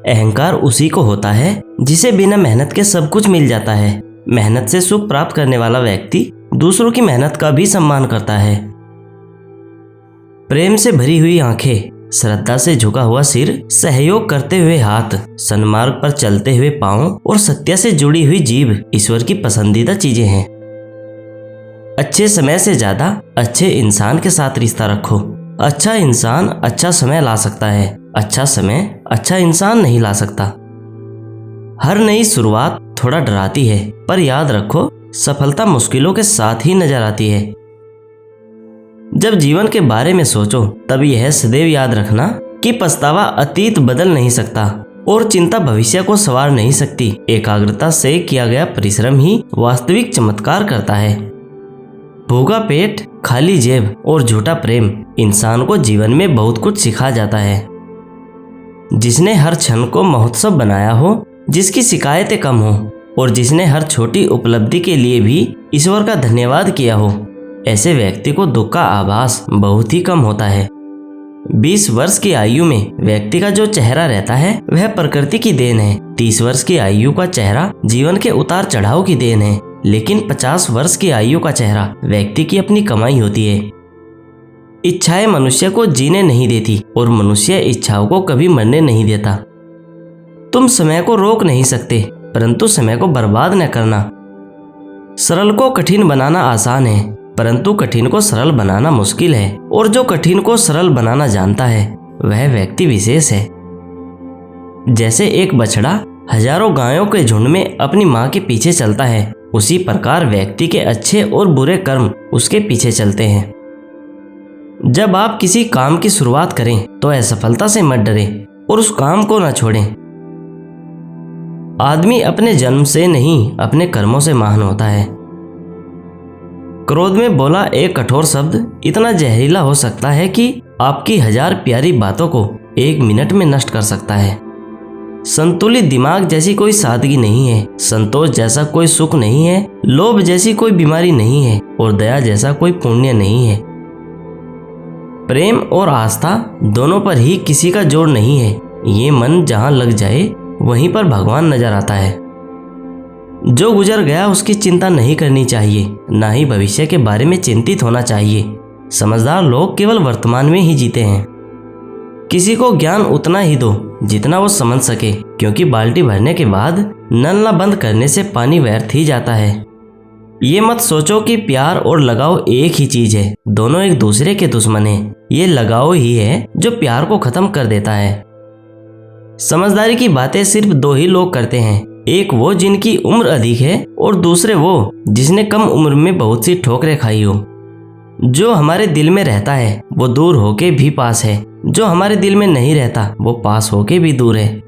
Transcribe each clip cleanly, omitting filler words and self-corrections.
अहंकार उसी को होता है जिसे बिना मेहनत के सब कुछ मिल जाता है। मेहनत से सुख प्राप्त करने वाला व्यक्ति दूसरों की मेहनत का भी सम्मान करता है। प्रेम से भरी हुई आंखें, श्रद्धा से झुका हुआ सिर, सहयोग करते हुए हाथ, सन्मार्ग पर चलते हुए पांव और सत्य से जुड़ी हुई जीभ ईश्वर की पसंदीदा चीजें हैं। अच्छे समय से ज्यादा अच्छे इंसान के साथ रिश्ता रखो। अच्छा इंसान अच्छा समय ला सकता है, अच्छा समय अच्छा इंसान नहीं ला सकता। हर नई शुरुआत थोड़ा डराती है, पर याद रखो सफलता मुश्किलों के साथ ही नजर आती है। जब जीवन के बारे में सोचो तब यह सदैव याद रखना कि पछतावा अतीत बदल नहीं सकता और चिंता भविष्य को संवार नहीं सकती। एकाग्रता से किया गया परिश्रम ही वास्तविक चमत्कार करता है। भूखा पेट, खाली जेब और झूठा प्रेम इंसान को जीवन में बहुत कुछ सिखा जाता है। जिसने हर क्षण को महोत्सव बनाया हो, जिसकी शिकायतें कम हो और जिसने हर छोटी उपलब्धि के लिए भी ईश्वर का धन्यवाद किया हो, ऐसे व्यक्ति को दुख का आभास बहुत ही कम होता है। 20 वर्ष की आयु में व्यक्ति का जो चेहरा रहता है वह प्रकृति की देन है। 30 वर्ष की आयु का चेहरा जीवन के उतार चढ़ाव की देन है, लेकिन 50 वर्ष की आयु का चेहरा व्यक्ति की अपनी कमाई होती है। इच्छाएं मनुष्य को जीने नहीं देती और मनुष्य इच्छाओं को कभी मरने नहीं देता। तुम समय को रोक नहीं सकते, परंतु समय को बर्बाद न करना। सरल को कठिन बनाना आसान है, परंतु कठिन को सरल बनाना मुश्किल है, और जो कठिन को सरल बनाना जानता है वह व्यक्ति विशेष है। जैसे एक बछड़ा हजारों गायों के झुंड में अपनी मां के पीछे चलता है, उसी प्रकार व्यक्ति के अच्छे और बुरे कर्म उसके पीछे चलते हैं। जब आप किसी काम की शुरुआत करें तो असफलता से मत डरें और उस काम को न छोड़ें। आदमी अपने जन्म से नहीं अपने कर्मों से महान होता है। क्रोध में बोला एक कठोर शब्द इतना जहरीला हो सकता है कि आपकी 1000 प्यारी बातों को 1 मिनट में नष्ट कर सकता है। संतुलित दिमाग जैसी कोई सादगी नहीं है, संतोष जैसा कोई सुख नहीं है, लोभ जैसी कोई बीमारी नहीं है और दया जैसा कोई पुण्य नहीं है। प्रेम और आस्था दोनों पर ही किसी का जोर नहीं है। ये मन जहां लग जाए वहीं पर भगवान नजर आता है। जो गुजर गया उसकी चिंता नहीं करनी चाहिए, ना ही भविष्य के बारे में चिंतित होना चाहिए। समझदार लोग केवल वर्तमान में ही जीते हैं। किसी को ज्ञान उतना ही दो जितना वो समझ सके, क्योंकि बाल्टी भरने के बाद नल न बंद करने से पानी व्यर्थ ही जाता है। ये मत सोचो कि प्यार और लगाव एक ही चीज है, दोनों एक दूसरे के दुश्मन हैं। ये लगाव ही है जो प्यार को खत्म कर देता है। समझदारी की बातें सिर्फ 2 ही लोग करते हैं, एक वो जिनकी उम्र अधिक है और दूसरे वो जिसने कम उम्र में बहुत सी ठोकरें खाई हो। जो हमारे दिल में रहता है वो दूर होके भी पास है, जो हमारे दिल में नहीं रहता वो पास होके भी दूर है।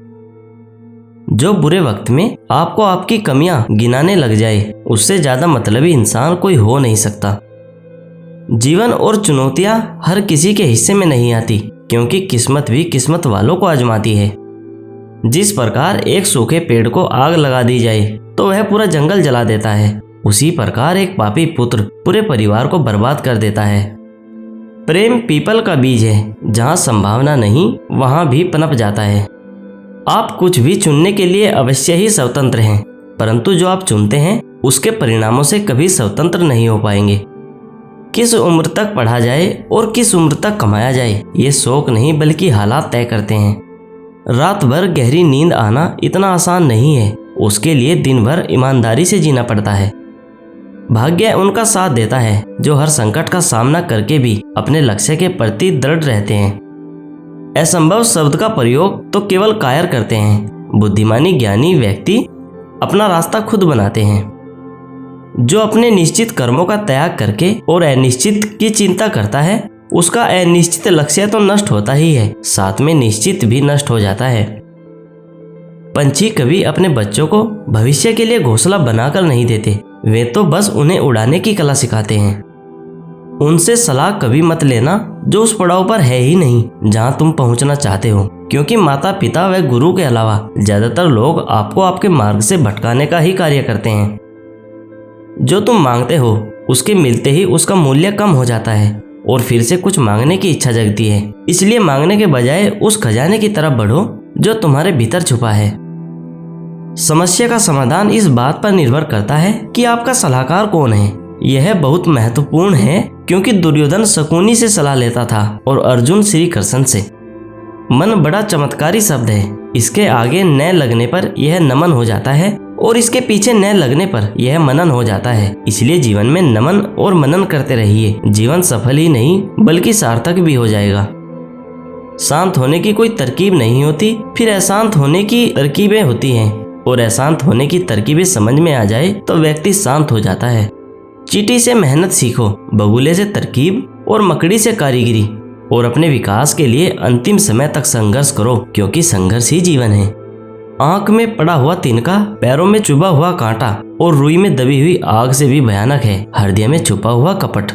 जो बुरे वक्त में आपको आपकी कमियां गिनाने लग जाए, उससे ज्यादा मतलबी इंसान कोई हो नहीं सकता। जीवन और चुनौतियां हर किसी के हिस्से में नहीं आती, क्योंकि किस्मत भी किस्मत वालों को आजमाती है। जिस प्रकार एक सूखे पेड़ को आग लगा दी जाए तो वह पूरा जंगल जला देता है, उसी प्रकार एक पापी पुत्र पूरे परिवार को बर्बाद कर देता है। प्रेम पीपल का बीज है, जहाँ संभावना नहीं वहाँ भी पनप जाता है। आप कुछ भी चुनने के लिए अवश्य ही स्वतंत्र हैं, परंतु जो आप चुनते हैं उसके परिणामों से कभी स्वतंत्र नहीं हो पाएंगे। किस उम्र तक पढ़ा जाए और किस उम्र तक कमाया जाए, ये शौक नहीं बल्कि हालात तय करते हैं। रात भर गहरी नींद आना इतना आसान नहीं है, उसके लिए दिन भर ईमानदारी से जीना पड़ता है। भाग्य उनका साथ देता है जो हर संकट का सामना करके भी अपने लक्ष्य के प्रति दृढ़ रहते हैं। असंभव शब्द का प्रयोग तो केवल कायर करते हैं। बुद्धिमानी ज्ञानी व्यक्ति अपना रास्ता खुद बनाते हैं। जो अपने निश्चित कर्मों का त्याग करके और अनिश्चित की चिंता करता है, उसका अनिश्चित लक्ष्य तो नष्ट होता ही है, साथ में निश्चित भी नष्ट हो जाता है। पंछी कभी अपने बच्चों को भविष्य के लिए घोंसला बनाकर नहीं देते, वे तो बस उन्हें उड़ाने की कला सिखाते हैं। उनसे सलाह कभी मत लेना जो उस पड़ाव पर है ही नहीं जहां तुम पहुंचना चाहते हो, क्योंकि माता पिता व गुरु के अलावा ज्यादातर लोग आपको आपके मार्ग से भटकाने का ही कार्य करते हैं। जो तुम मांगते हो उसके मिलते ही उसका मूल्य कम हो जाता है और फिर से कुछ मांगने की इच्छा जगती है। इसलिए मांगने के बजाय उस खजाने की तरफ बढ़ो जो तुम्हारे भीतर छुपा है। समस्या का समाधान इस बात पर निर्भर करता है कि आपका सलाहकार कौन है। यह बहुत महत्वपूर्ण है क्योंकि दुर्योधन शकुनी से सलाह लेता था और अर्जुन श्री कृष्ण से। मन बड़ा चमत्कारी शब्द है। इसके आगे न लगने पर यह नमन हो जाता है और इसके पीछे न लगने पर यह मनन हो जाता है। इसलिए जीवन में नमन और मनन करते रहिए। जीवन सफल ही नहीं बल्कि सार्थक भी हो जाएगा। शांत होने की कोई तरकीब नहीं होती, फिर अशांत होने की तरकीबें होती हैं और अशांत होने की तरकीबें समझ में आ जाए तो व्यक्ति शांत हो जाता है। चींटी से मेहनत सीखो, बगुले से तरकीब और मकड़ी से कारीगरी, और अपने विकास के लिए अंतिम समय तक संघर्ष करो क्योंकि संघर्ष ही जीवन है। आंख में पड़ा हुआ तिनका, पैरों में चुभा हुआ कांटा और रुई में दबी हुई आग से भी भयानक है हृदय में छुपा हुआ कपट।